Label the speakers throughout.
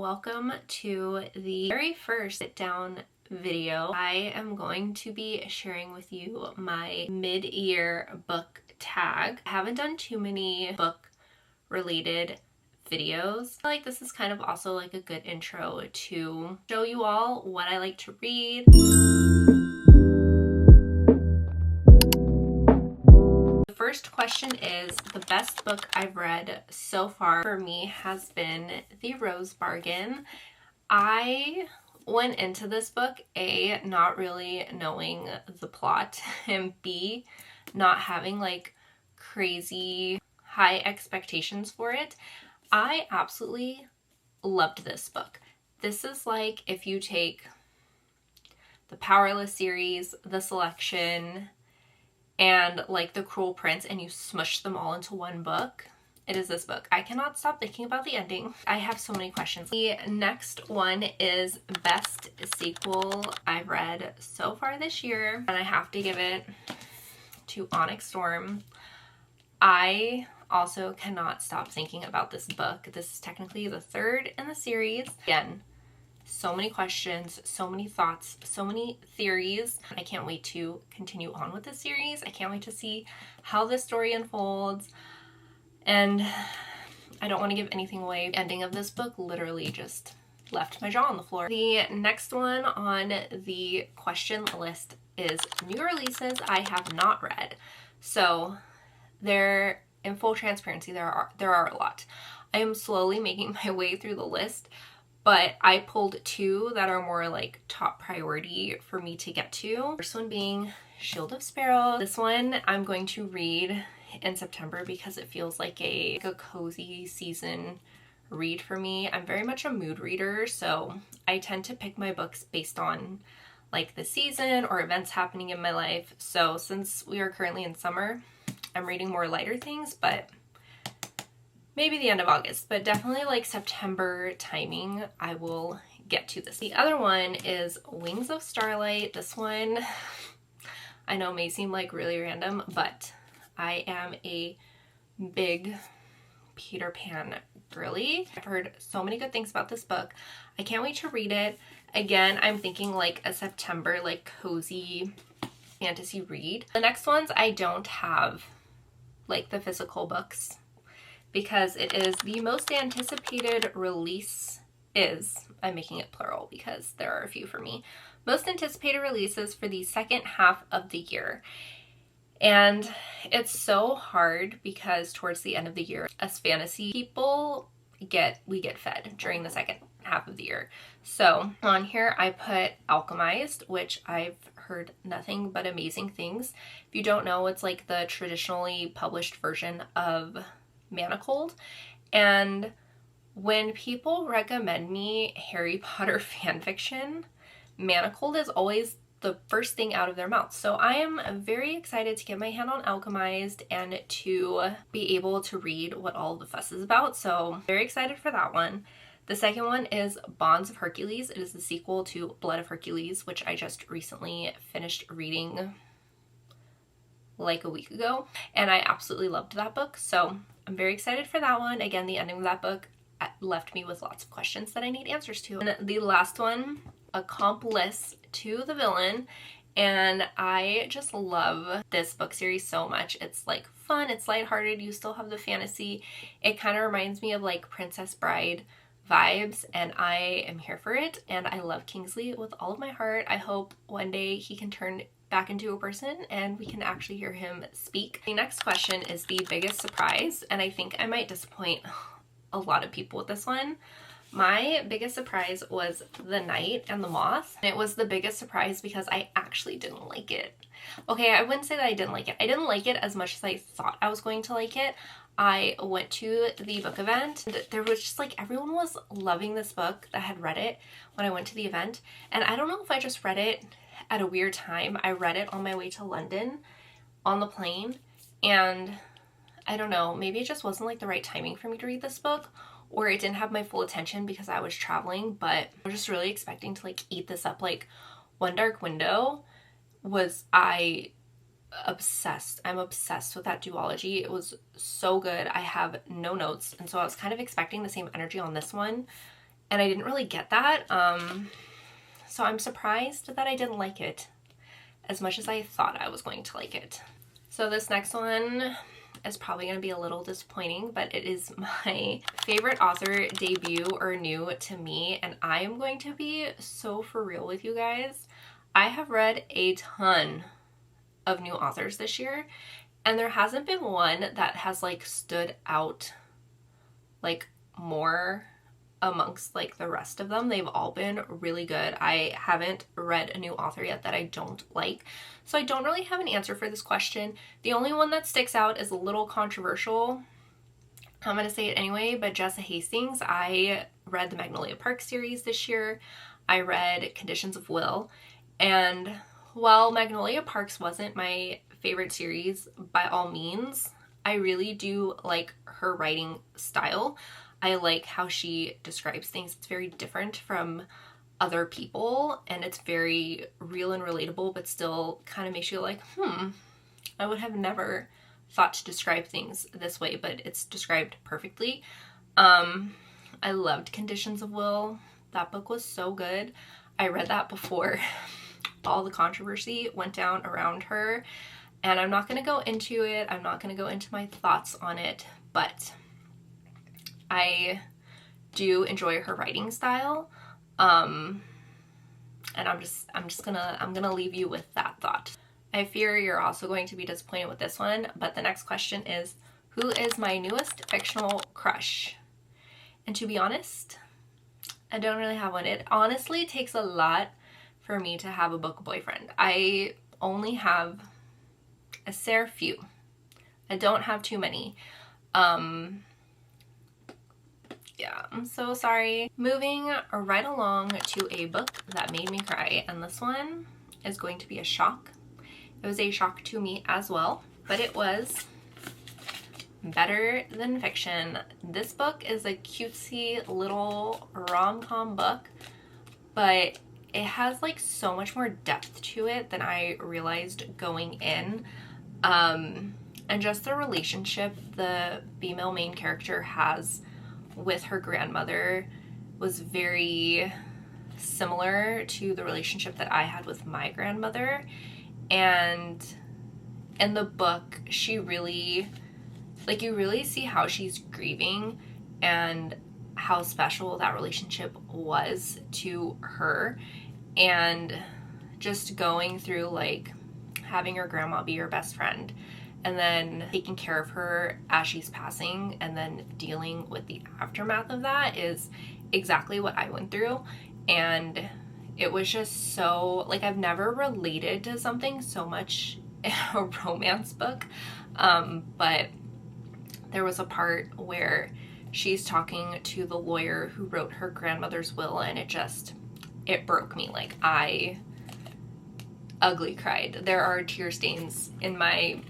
Speaker 1: Welcome to the very first sit down video. I am going to be sharing with you my mid-year book tag. I haven't done too many book related videos. I feel like this is kind of also like a good intro to show you all what I like to read. The first question is, the best book I've read so far for me has been The Rose Bargain. I went into this book, A, not really knowing the plot, and B, not having like crazy high expectations for it. I absolutely loved this book. This is like if you take the Powerless series, The Selection, and like The Cruel Prince and you smush them all into one book. It is this book. I cannot stop thinking about the ending. I have so many questions. The next one is best sequel I've read so far this year, and I have to give it to Onyx Storm. I also cannot stop thinking about this book. This is technically the third in the series. Again, so many questions, so many thoughts, so many theories. I can't wait to continue on with this series. I can't wait to see how this story unfolds. And I don't want to give anything away. The ending of this book literally just left my jaw on the floor. The next one on the question list is new releases I have not read. So there, in full transparency, there are a lot. I am slowly making my way through the list, but I pulled two that are more like top priority for me to get to. First one being Shield of Sparrow. This one I'm going to read in September because it feels like a cozy season read for me. I'm very much a mood reader, so I tend to pick my books based on like the season or events happening in my life. So since we are currently in summer, I'm reading more lighter things, but maybe the end of August, but definitely like September timing, I will get to this. The other one is Wings of Starlight. This one I know may seem like really random, but I am a big Peter Pan girly. I've heard so many good things about this book. I can't wait to read it. Again, I'm thinking like a September like cozy fantasy read. The next ones I don't have like the physical books because it is the most anticipated release I'm making it plural because there are a few for me. Most anticipated releases for the second half of the year. And it's so hard because towards the end of the year, as fantasy people, we get fed during the second half of the year. So on here I put Alchemized, which I've heard nothing but amazing things. If you don't know, it's like the traditionally published version of Manacled. And when people recommend me Harry Potter fanfiction, Manacled is always the first thing out of their mouth. So I am very excited to get my hand on Alchemized and to be able to read what all the fuss is about. So very excited for that one. The second one is Bonds of Hercules. It is the sequel to Blood of Hercules, which I just recently finished reading like a week ago, and I absolutely loved that book. So I'm very excited for that one. Again, the ending of that book left me with lots of questions that I need answers to. And the last one, Accomplice to the Villain, and I just love this book series so much. It's like fun, it's lighthearted, you still have the fantasy. It kind of reminds me of like Princess Bride vibes, and I am here for it, and I love Kingsley with all of my heart. I hope one day he can turn back into a person and we can actually hear him speak. The next question is the biggest surprise, and I think I might disappoint a lot of people with this one. My biggest surprise was The Knight and the Moth. And it was the biggest surprise because I actually didn't like it. Okay, I wouldn't say that I didn't like it. I didn't like it as much as I thought I was going to like it. I went to the book event and there was just like everyone was loving this book that had read it when I went to the event. And I don't know if I just read it at a weird time. I read it on my way to London on the plane, and I don't know, maybe it just wasn't like the right timing for me to read this book, or it didn't have my full attention because I was traveling, but I was just really expecting to like eat this up. Like One Dark Window was obsessed. I'm obsessed with that duology. It was so good. I have no notes, and so I was kind of expecting the same energy on this one, and I didn't really get that. So I'm surprised that I didn't like it as much as I thought I was going to like it. So this next one is probably going to be a little disappointing, but it is my favorite author debut or new to me, and I am going to be so for real with you guys. I have read a ton of new authors this year, and there hasn't been one that has like stood out like more amongst like the rest of them. They've all been really good. I haven't read a new author yet that I don't like, so I don't really have an answer for this question. The only one that sticks out is a little controversial. I'm gonna say it anyway, but Jessa Hastings. I read the Magnolia Park series this year. I read Conditions of Will, and while Magnolia Parks wasn't my favorite series by all means, I really do like her writing style. I like how she describes things. It's very different from other people, and it's very real and relatable, but still kind of makes you like, I would have never thought to describe things this way, but it's described perfectly. I loved Conditions of Will. That book was so good. I read that before all the controversy went down around her, and I'm not going to go into it. I'm not going to go into my thoughts on it, but I do enjoy her writing style. And I'm gonna leave you with that thought. I fear you're also going to be disappointed with this one, but the next question is, who is my newest fictional crush? And to be honest, I don't really have one. It honestly takes a lot for me to have a book boyfriend. I only have a fair few. I don't have too many. Yeah, I'm so sorry. Moving right along to a book that made me cry, and this one is going to be a shock. It was a shock to me as well, but it was better than fiction. This book is a cutesy little rom-com book, but it has like so much more depth to it than I realized going in. And just the relationship the female main character has with her grandmother was very similar to the relationship that I had with my grandmother. And in the book, she really, like, you really see how she's grieving and how special that relationship was to her. And just going through like having her grandma be your best friend, and then taking care of her as she's passing, and then dealing with the aftermath of that is exactly what I went through. And it was just so, like, I've never related to something so much in a romance book. But there was a part where she's talking to the lawyer who wrote her grandmother's will, and it broke me. Like, I ugly cried. There are tear stains in my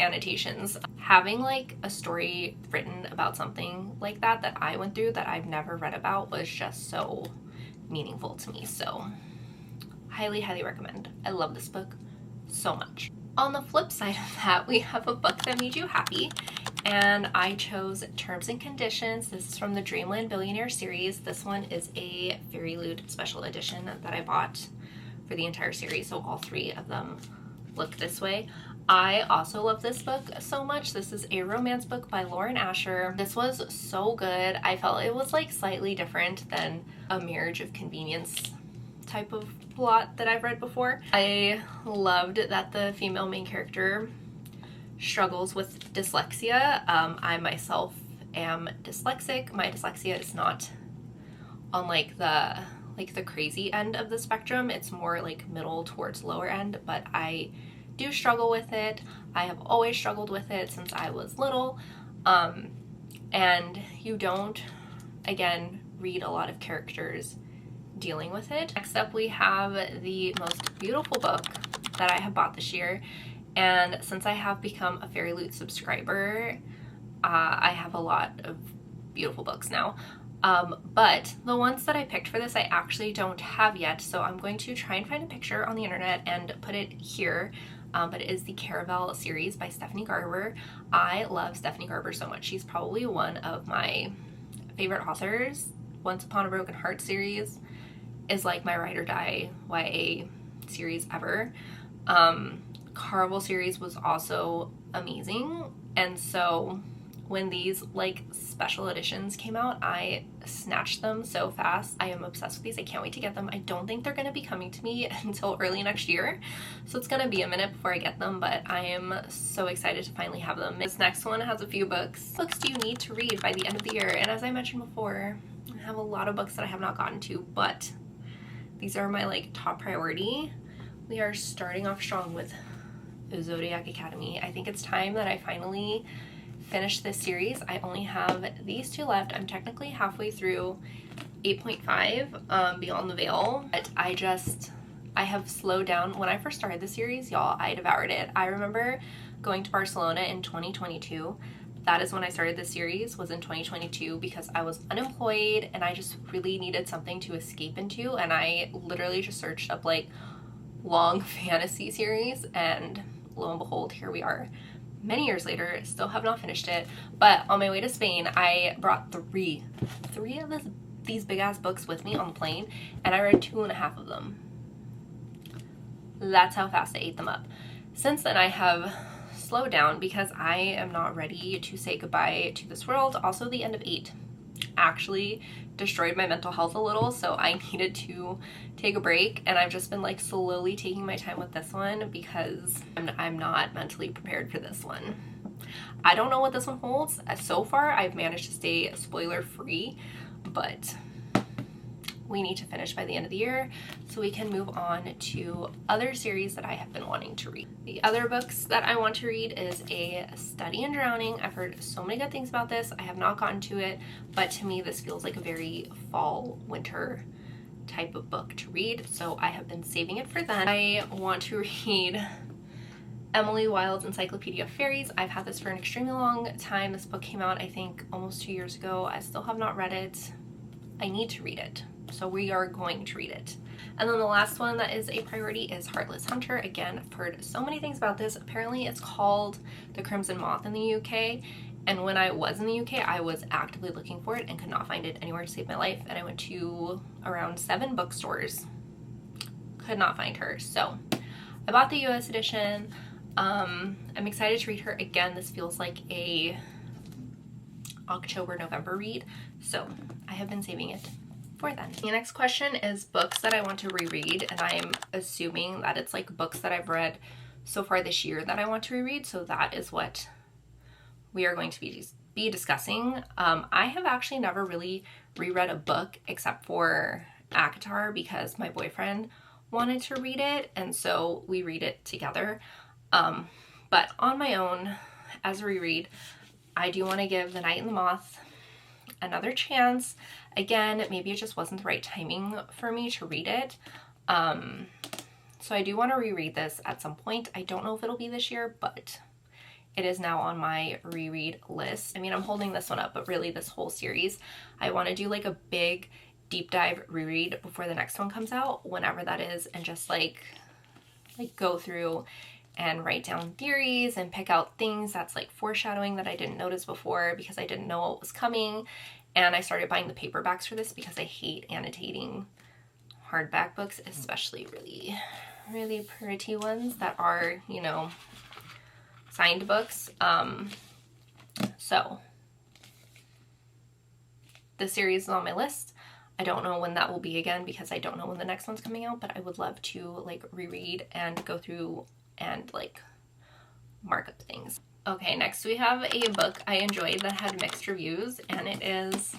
Speaker 1: annotations. Having like a story written about something like that I went through that I've never read about was just so meaningful to me. So highly recommend. I love this book so much. On the flip side of that, we have a book that made you happy, and I chose Terms and Conditions. This is from the Dreamland Billionaire series. This one is a Fairy Loot special edition that I bought for the entire series, so all three of them look this way. I also love this book so much. This is a romance book by Lauren Asher. This was so good. I felt it was like slightly different than a Marriage of Convenience type of plot that I've read before. I loved that the female main character struggles with dyslexia. I myself am dyslexic. My dyslexia is not on like the crazy end of the spectrum. It's more like middle towards lower end, but I do struggle with it. I have always struggled with it since I was little. And you don't, again, read a lot of characters dealing with it. Next up, we have the most beautiful book that I have bought this year. And since I have become a Fairy Loot subscriber, I have a lot of beautiful books now. But the ones that I picked for this I actually don't have yet, so I'm going to try and find a picture on the internet and put it here. But it is the Caravel series by Stephanie Garber. I love Stephanie Garber so much. She's probably one of my favorite authors Once Upon a Broken Heart series is like my ride or die YA series ever. Carvel series was also amazing, and so when these like special editions came out, I snatched them so fast. I am obsessed with these. I can't wait to get them. I don't think they're going to be coming to me until early next year, so it's going to be a minute before I get them, but I am so excited to finally have them. This next one has a few books. Books do you need to read by the end of the year? And as I mentioned before, I have a lot of books that I have not gotten to, but these are my like top priority. We are starting off strong with Zodiac Academy. I think it's time that I finally finish this series. I only have these two left. I'm technically halfway through 8.5, Beyond the Veil, but I have slowed down. When I first started the series, y'all, I devoured it. I remember going to Barcelona in 2022. That is when I started this series, was in 2022, because I was unemployed and I just really needed something to escape into, and I literally just searched up like long fantasy series, and lo and behold, here we are. Many years later, still have not finished it, but on my way to Spain, I brought three of these big ass books with me on the plane, and I read 2.5 of them. That's how fast I ate them up. Since then, I have slowed down because I am not ready to say goodbye to this world. Also, the end of 8 actually destroyed my mental health a little, so I needed to take a break, and I've just been like slowly taking my time with this one because I'm not mentally prepared for this one. I don't know what this one holds. So far I've managed to stay spoiler free, but we need to finish by the end of the year so we can move on to other series that I have been wanting to read. The other books that I want to read is A Study in Drowning. I've heard so many good things about this. I have not gotten to it, but to me this feels like a very fall, winter type of book to read, so I have been saving it for then. I want to read Emily Wilde's Encyclopedia of Fairies. I've had this for an extremely long time. This book came out, I think, almost 2 years ago. I still have not read it. I need to read it, so we are going to read it. And then the last one that is a priority is Heartless Hunter. Again, I've heard so many things about this. Apparently it's called The Crimson Moth in the UK, and when I was in the UK, I was actively looking for it and could not find it anywhere to save my life, and I went to around 7 bookstores, could not find her, so I bought the US edition. I'm excited to read her again. This feels like a October, November read, so I have been saving it for then. The next question is books that I want to reread, and I'm assuming that it's like books that I've read so far this year that I want to reread, so that is what we are going to be discussing. I have actually never really reread a book except for ACOTAR because my boyfriend wanted to read it, and so we read it together. But on my own, as a reread, I do want to give The Night and the Moth another chance. Again, maybe it just wasn't the right timing for me to read it. So I do want to reread this at some point. I don't know if it'll be this year, but it is now on my reread list. I mean, I'm holding this one up, but really this whole series, I want to do like a big deep dive reread before the next one comes out, whenever that is, and just like go through and write down theories and pick out things that's like foreshadowing that I didn't notice before because I didn't know what was coming. And I started buying the paperbacks for this because I hate annotating hardback books, especially really, really pretty ones that are, you know, signed books. So this series is on my list. I don't know when that will be again because I don't know when the next one's coming out, but I would love to like reread and go through and like mark up things. Okay, next we have a book I enjoyed that had mixed reviews, and it is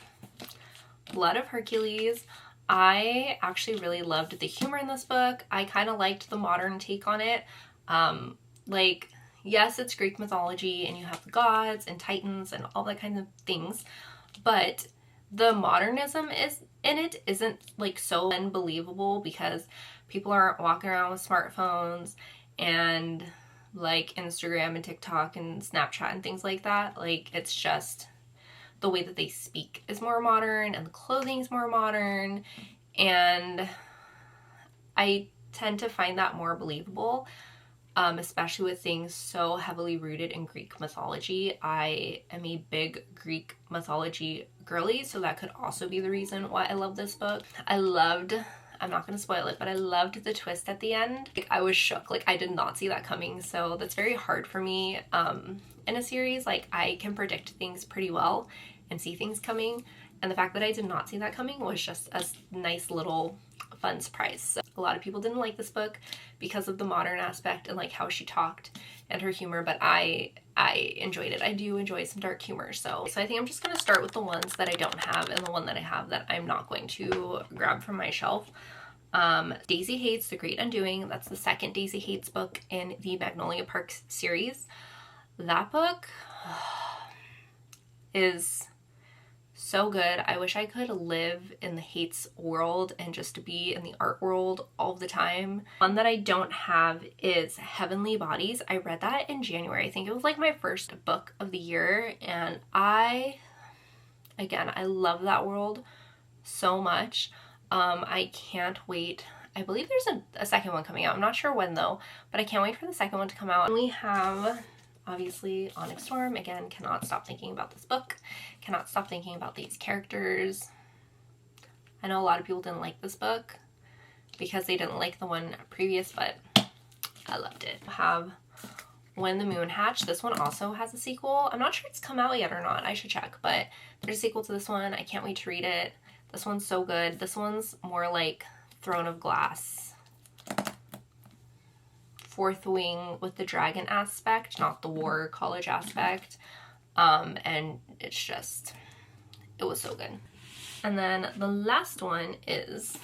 Speaker 1: Blood of Hercules. I actually really loved the humor in this book. I kind of liked the modern take on it. Like, yes, it's Greek mythology and you have the gods and titans and all that kind of things, but the modernism in it isn't like so unbelievable because people aren't walking around with smartphones and like Instagram and TikTok and Snapchat and things like that. Like, it's just the way that they speak is more modern and the clothing is more modern, and I tend to find that more believable. especially with things so heavily rooted in Greek mythology. I am a big Greek mythology girly, so that could also be the reason why I love this book. I'm not going to spoil it, but I loved the twist at the end. Like, I was shook. Like, I did not see that coming, so that's very hard for me in a series. Like, I can predict things pretty well and see things coming, and the fact that I did not see that coming was just a nice little fun surprise. So a lot of people didn't like this book because of the modern aspect and like how she talked and her humor, but I enjoyed it. I do enjoy some dark humor, so I think I'm just going to start with the ones that I don't have and the one that I have that I'm not going to grab from my shelf. Daisy Hates The Great Undoing. That's the second Daisy Hates book in the Magnolia Park series. That book is so good. I wish I could live in the Hates world and just be in the art world all the time. One that I don't have is Heavenly Bodies. I read that in January. I think it was like my first book of the year, and I love that world so much. I can't wait. I believe there's a second one coming out. I'm not sure when though, but I can't wait for the second one to come out. And we have obviously Onyx Storm. Again, cannot stop thinking about this book. Cannot stop thinking about these characters. I know a lot of people didn't like this book because they didn't like the one previous, but I loved it. I have When the Moon Hatched. This one also has a sequel. I'm not sure it's come out yet or not. I should check, but there's a sequel to this one. I can't wait to read it. This one's so good. This one's more like Throne of Glass. Fourth Wing with the dragon aspect, not the war college aspect. And it's just, it was so good. And then the last one is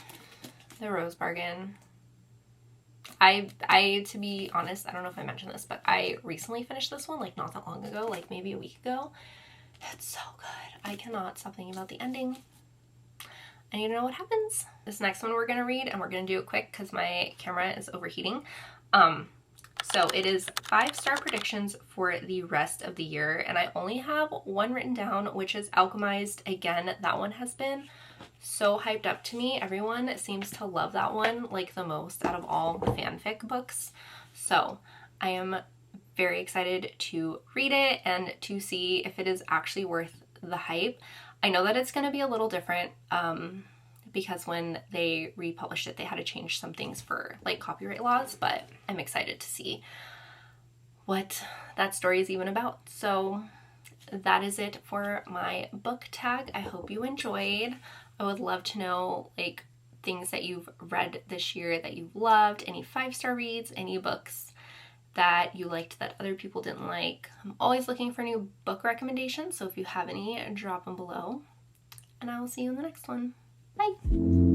Speaker 1: The Rose Bargain. I to be honest, I don't know if I mentioned this, but I recently finished this one, like not that long ago, like maybe a week ago. It's so good. I cannot stop thinking about the ending. I need to know what happens. This next one we're going to read, and we're going to do it quick because my camera is overheating. So it is 5-star predictions for the rest of the year, and I only have one written down, which is Alchemized. Again, that one has been so hyped up to me. Everyone seems to love that one like the most out of all the fanfic books. So I am very excited to read it and to see if it is actually worth the hype. I know that it's going to be a little different because when they republished it, they had to change some things for like copyright laws, but I'm excited to see what that story is even about. So that is it for my book tag. I hope you enjoyed. I would love to know like things that you've read this year that you've loved, any 5-star reads, any books that you liked that other people didn't like. I'm always looking for new book recommendations, so if you have any, drop them below. And I will see you in the next one. Bye!